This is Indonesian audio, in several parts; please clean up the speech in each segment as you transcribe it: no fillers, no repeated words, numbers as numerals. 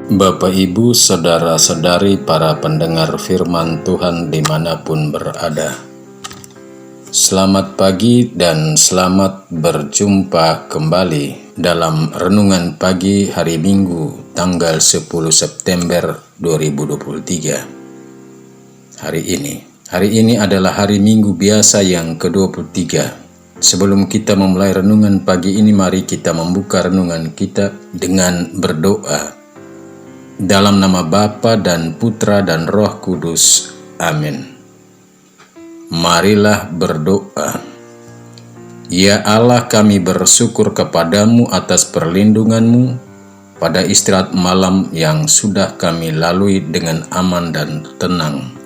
Bapak, Ibu, saudara-saudari, para pendengar firman Tuhan dimanapun berada. Selamat pagi dan selamat berjumpa kembali dalam Renungan Pagi hari Minggu tanggal 10 September 2023. Hari ini adalah hari Minggu biasa yang ke-23. Sebelum kita memulai renungan pagi ini, mari kita membuka renungan kita dengan berdoa. Dalam nama Bapa dan Putra dan Roh Kudus. Amin. Marilah berdoa. Ya Allah, kami bersyukur kepadamu atas perlindunganmu pada istirahat malam yang sudah kami lalui dengan aman dan tenang.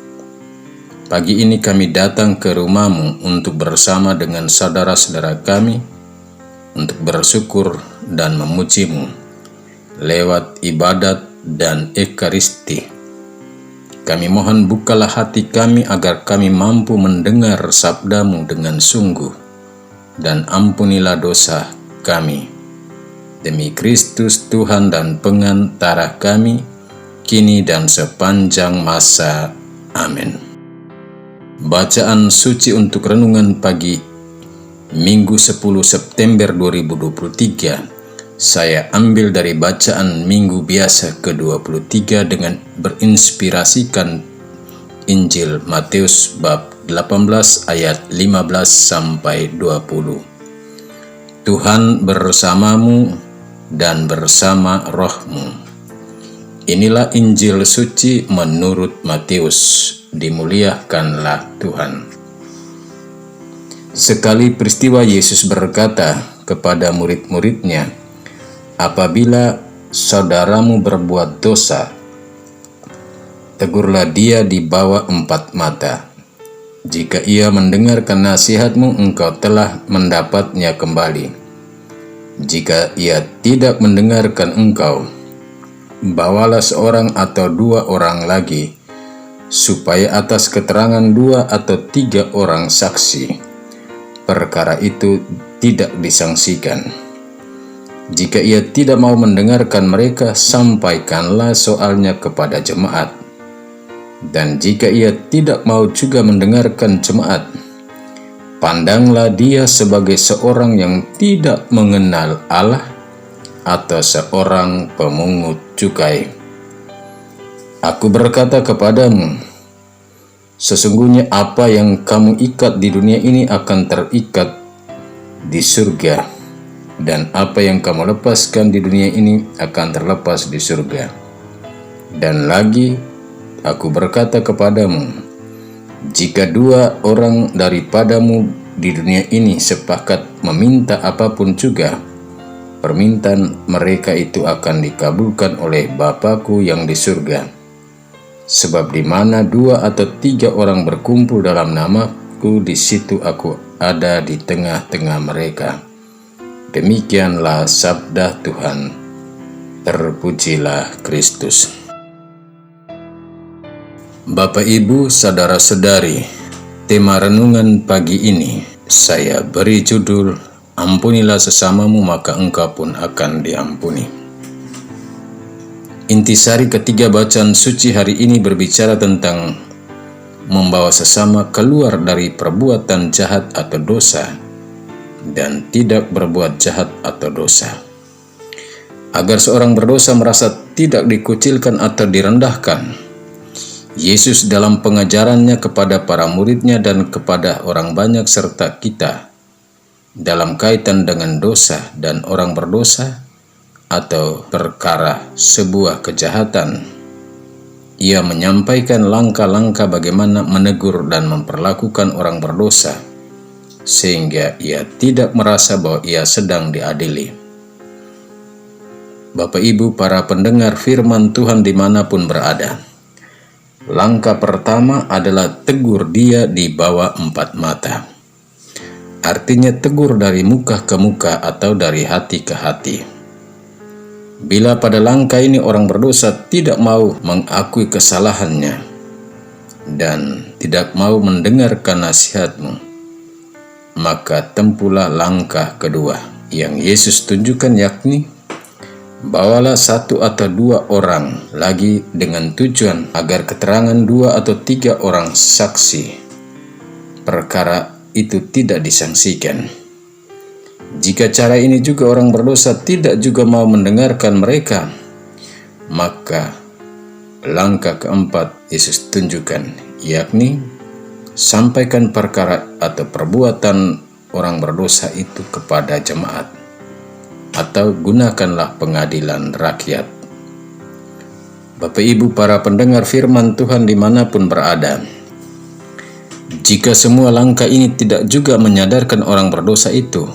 Pagi ini kami datang ke rumahmu untuk bersama dengan saudara-saudara kami untuk bersyukur dan memujimu lewat ibadat dan ekaristi. Kami mohon bukalah hati kami agar kami mampu mendengar sabdamu dengan sungguh, dan ampunilah dosa kami. Demi Kristus Tuhan dan pengantara kami, kini dan sepanjang masa. Amin. Bacaan suci untuk renungan pagi Minggu 10 September 2023 saya ambil dari bacaan Minggu biasa ke-23 dengan berinspirasikan Injil Matius bab 18 ayat 15 sampai 20. Tuhan bersamamu dan bersama rohmu. Inilah Injil suci menurut Matius. Dimuliakanlah Tuhan. Sekali peristiwa Yesus berkata kepada murid-muridnya, apabila saudaramu berbuat dosa, tegurlah dia di bawah 4 mata. Jika ia mendengarkan nasihatmu, engkau telah mendapatnya kembali. Jika ia tidak mendengarkan engkau, bawalah seorang atau 2 orang lagi, supaya atas keterangan 2 atau 3 orang saksi, perkara itu tidak disangsikan. Jika ia tidak mau mendengarkan mereka, sampaikanlah soalnya kepada jemaat. Dan jika ia tidak mau juga mendengarkan jemaat, pandanglah dia sebagai seorang yang tidak mengenal Allah atau seorang pemungut cukai. Aku berkata kepadamu, sesungguhnya apa yang kamu ikat di dunia ini akan terikat di surga, dan apa yang kamu lepaskan di dunia ini akan terlepas di surga. Dan lagi, aku berkata kepadamu, jika 2 orang daripadamu di dunia ini sepakat meminta apapun juga, permintaan mereka itu akan dikabulkan oleh Bapa-Ku yang di surga. Sebab di mana 2 atau 3 orang berkumpul dalam nama-Ku, di situ Aku ada di tengah-tengah mereka. Demikianlah sabda Tuhan. Terpujilah Kristus. Bapak, Ibu, saudara-saudari, tema renungan pagi ini saya beri judul, ampunilah sesamamu maka engkau pun akan diampuni. Intisari ketiga bacaan suci hari ini berbicara tentang membawa sesama keluar dari perbuatan jahat atau dosa dan tidak berbuat jahat atau dosa. Agar seorang berdosa merasa tidak dikucilkan atau direndahkan, Yesus dalam pengajarannya kepada para muridnya dan kepada orang banyak serta kita dalam kaitan dengan dosa dan orang berdosa atau perkara sebuah kejahatan, ia menyampaikan langkah-langkah bagaimana menegur dan memperlakukan orang berdosa sehingga ia tidak merasa bahwa ia sedang diadili. Bapak, Ibu, para pendengar firman Tuhan dimanapun berada, langkah pertama adalah tegur dia di bawah 4 mata. Artinya tegur dari muka ke muka atau dari hati ke hati. Bila pada langkah ini orang berdosa tidak mau mengakui kesalahannya dan tidak mau mendengarkan nasihatmu, maka tempuhlah langkah kedua yang Yesus tunjukkan, yakni Bawalah 1 atau 2 orang lagi dengan tujuan agar keterangan 2 atau 3 orang saksi perkara itu tidak disangsikan. Jika cara ini juga orang berdosa tidak juga mau mendengarkan mereka, maka langkah keempat Yesus tunjukkan, yakni sampaikan perkara atau perbuatan orang berdosa itu kepada jemaat, atau gunakanlah pengadilan rakyat. Bapak Ibu para pendengar firman Tuhan dimanapun berada, jika semua langkah ini tidak juga menyadarkan orang berdosa itu,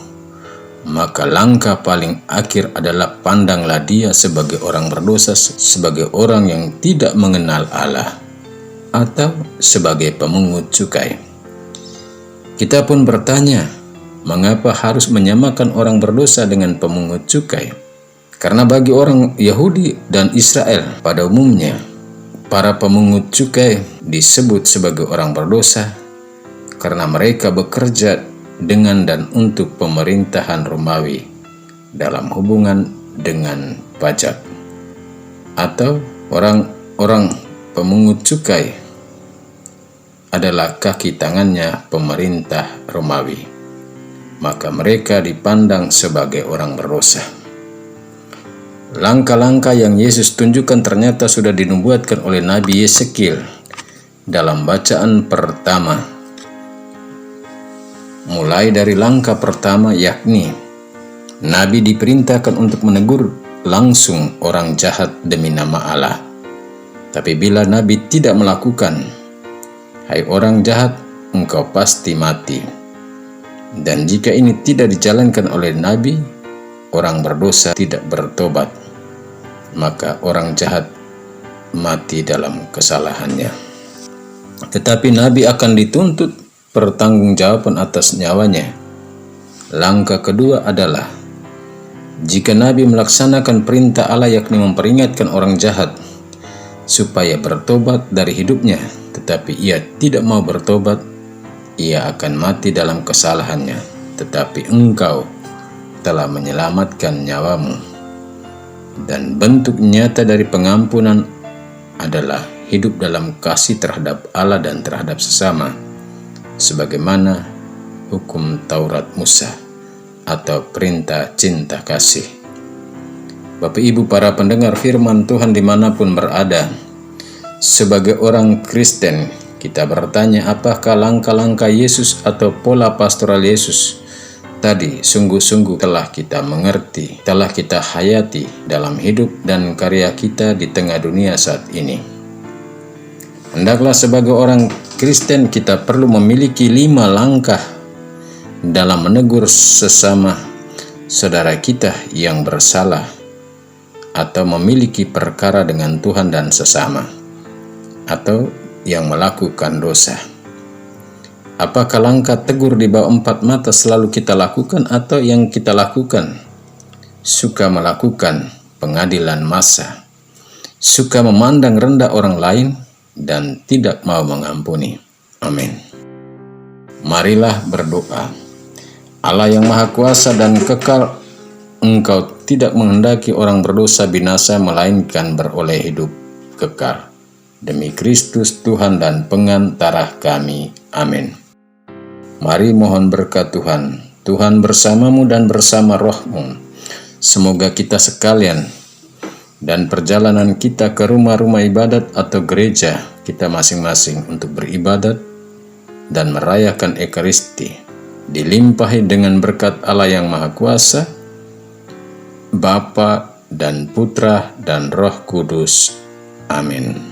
maka langkah paling akhir adalah pandanglah dia sebagai orang berdosa, sebagai orang yang tidak mengenal Allah, atau sebagai pemungut cukai. Kita pun bertanya, mengapa harus menyamakan orang berdosa dengan pemungut cukai? Karena bagi orang Yahudi dan Israel pada umumnya, para pemungut cukai disebut sebagai orang berdosa karena mereka bekerja dengan dan untuk pemerintahan Romawi dalam hubungan dengan pajak. Atau orang-orang pemungut cukai adalah kaki tangannya pemerintah Romawi, maka mereka dipandang sebagai orang berdosa. Langkah-langkah yang Yesus tunjukkan ternyata sudah dinubuatkan oleh Nabi Yeskiel dalam bacaan pertama. Mulai dari langkah pertama, yakni Nabi diperintahkan untuk menegur langsung orang jahat demi nama Allah. Tapi bila Nabi tidak melakukan, "Hai orang jahat, engkau pasti mati." Dan jika ini tidak dijalankan oleh Nabi, orang berdosa tidak bertobat, maka orang jahat mati dalam kesalahannya. Tetapi Nabi akan dituntut pertanggungjawaban atas nyawanya. Langkah kedua adalah, jika Nabi melaksanakan perintah Allah, yakni memperingatkan orang jahat supaya bertobat dari hidupnya, tetapi ia tidak mau bertobat, ia akan mati dalam kesalahannya. Tetapi engkau telah menyelamatkan nyawamu. Dan bentuk nyata dari pengampunan adalah hidup dalam kasih terhadap Allah dan terhadap sesama, sebagaimana hukum Taurat Musa atau perintah cinta kasih. Bapak Ibu para pendengar firman Tuhan dimanapun berada, sebagai orang Kristen, kita bertanya, apakah langkah-langkah Yesus atau pola pastoral Yesus tadi sungguh-sungguh telah kita mengerti, telah kita hayati dalam hidup dan karya kita di tengah dunia saat ini? Hendaklah sebagai orang Kristen kita perlu memiliki 5 langkah dalam menegur sesama saudara kita yang bersalah atau memiliki perkara dengan Tuhan dan sesama, atau yang melakukan dosa. Apakah langkah tegur di bawah 4 mata selalu kita lakukan, atau yang kita lakukan suka melakukan pengadilan massa, suka memandang rendah orang lain, dan tidak mau mengampuni? Amin. Marilah berdoa. Allah yang Maha Kuasa dan Kekal, Engkau tidak menghendaki orang berdosa binasa, melainkan beroleh hidup kekal. Demi Kristus Tuhan dan pengantara kami. Amin. Mari mohon berkat Tuhan. Tuhan bersamamu dan bersama rohmu. Semoga kita sekalian dan perjalanan kita ke rumah-rumah ibadat atau gereja kita masing-masing untuk beribadat dan merayakan Ekaristi dilimpahi dengan berkat Allah yang Maha Kuasa, Bapa dan Putra dan Roh Kudus. Amin.